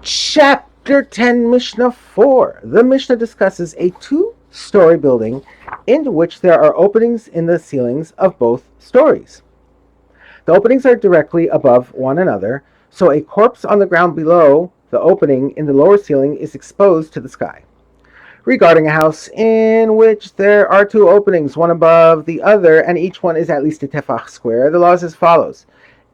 Chapter 10, Mishnah 4. The Mishnah discusses a two-story building in which there are openings in the ceilings of both stories. The openings are directly above one another, so a corpse on the ground below the opening in the lower ceiling is exposed to the sky. Regarding a house in which there are two openings, one above the other, and each one is at least a tefach square, the law is as follows.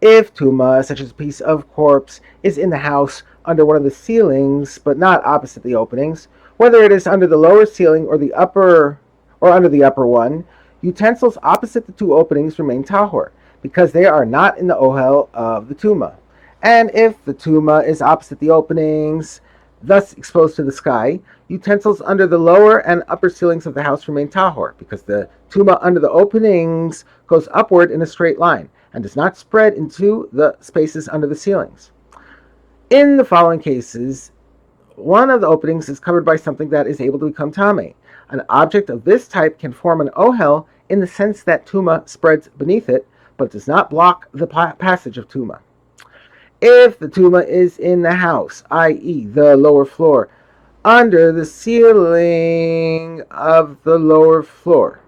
If tuma, such as a piece of corpse, is in the house under one of the ceilings, but not opposite the openings, whether it is under the lower ceiling or under the upper one, utensils opposite the two openings remain tahor, because they are not in the ohel of the tuma. And if the tuma is opposite the openings, thus exposed to the sky, utensils under the lower and upper ceilings of the house remain tahor, because the tuma under the openings goes upward in a straight line and does not spread into the spaces under the ceilings. In the following cases, one of the openings is covered by something that is able to become tame. An object of this type can form an ohel in the sense that tuma spreads beneath it, but does not block the passage of tuma. If the tuma is in the house, i.e. the lower floor, under the ceiling of the lower floor.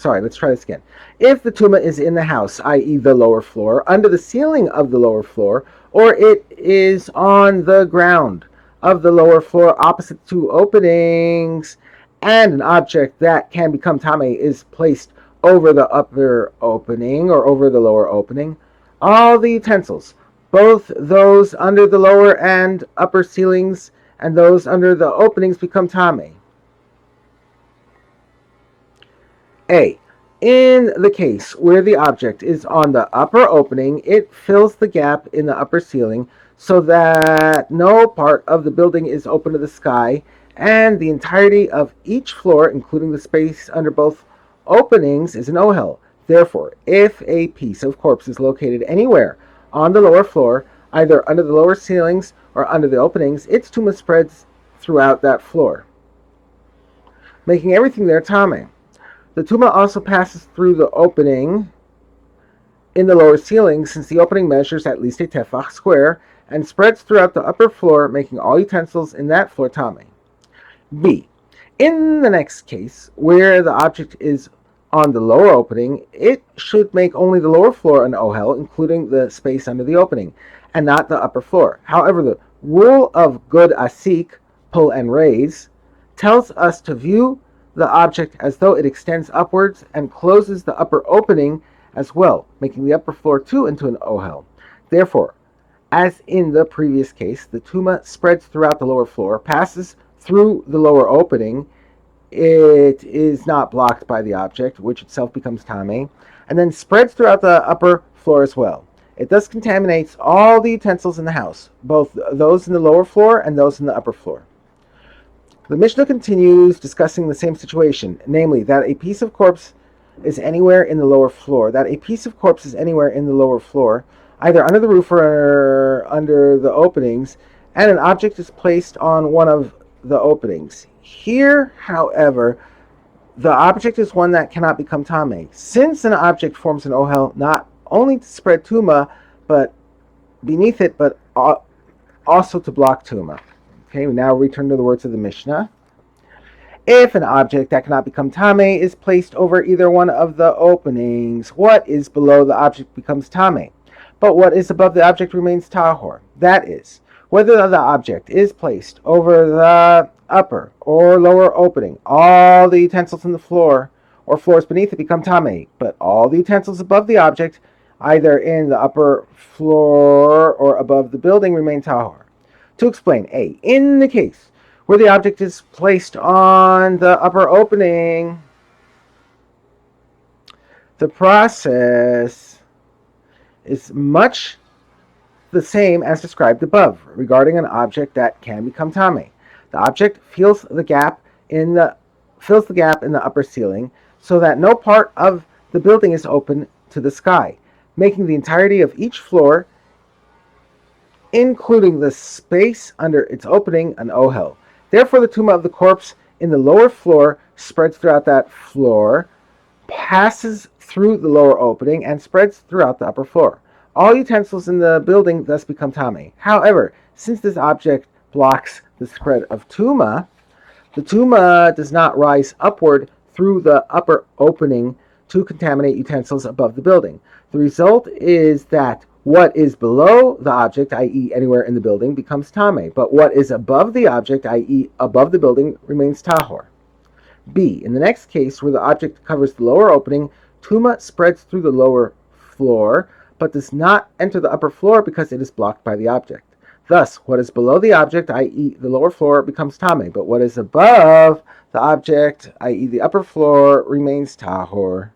Let's try this again. If the tuma is in the house, i.e. the lower floor, under the ceiling of the lower floor, or it is on the ground of the lower floor opposite two openings, and an object that can become tame is placed over the upper opening or over the lower opening, all the utensils, both those under the lower and upper ceilings and those under the openings, become tame. A. In the case where the object is on the upper opening, it fills the gap in the upper ceiling so that no part of the building is open to the sky, and the entirety of each floor, including the space under both openings, is an ohel. Therefore, if a piece of corpse is located anywhere on the lower floor, either under the lower ceilings or under the openings, its tuma spreads throughout that floor, making everything there tame. The tuma also passes through the opening in the lower ceiling, since the opening measures at least a tefach square, and spreads throughout the upper floor, making all utensils in that floor tame. B. In the next case, where the object is on the lower opening, it should make only the lower floor an ohel, including the space under the opening, and not the upper floor. However, the rule of good asik, pull and raise, tells us to view the object as though it extends upwards and closes the upper opening as well, making the upper floor too into an ohel. Therefore, as in the previous case, the tuma spreads throughout the lower floor, passes through the lower opening, it is not blocked by the object, which itself becomes tame, and then spreads throughout the upper floor as well. It thus contaminates all the utensils in the house, both those in the lower floor and those in the upper floor. The Mishnah continues discussing the same situation, namely that a piece of corpse is anywhere in the lower floor, either under the roof or under the openings, and an object is placed on one of the openings. Here, however, the object is one that cannot become tame, since an object forms an ohel not only to spread tuma, but beneath it, but also to block tuma. Okay, we now return to the words of the Mishnah. If an object that cannot become tame is placed over either one of the openings, what is below the object becomes tame, but what is above the object remains tahor. That is, whether the object is placed over the upper or lower opening, all the utensils in the floor or floors beneath it become tame, but all the utensils above the object, either in the upper floor or above the building, remain tahor. To explain, A. In the case where the object is placed on the upper opening, the process is much the same as described above regarding an object that can become tame. The object fills the gap in the upper ceiling so that no part of the building is open to the sky, making the entirety of each floor, including the space under its opening, an ohel. Therefore, the tuma of the corpse in the lower floor spreads throughout that floor, passes through the lower opening, and spreads throughout the upper floor. All utensils in the building thus become tame. However, Since this object blocks the spread of Tuma, the Tuma does not rise upward through the upper opening to contaminate utensils above the building. The result is that what is below the object, i.e. anywhere in the building, becomes Tame, but what is above the object, i.e. above the building, remains Tahor. B. In the next case, where the object covers the lower opening, Tuma spreads through the lower floor, but does not enter the upper floor because it is blocked by the object. Thus, what is below the object, i.e. the lower floor, becomes Tame, but what is above the object, i.e. the upper floor, remains Tahor.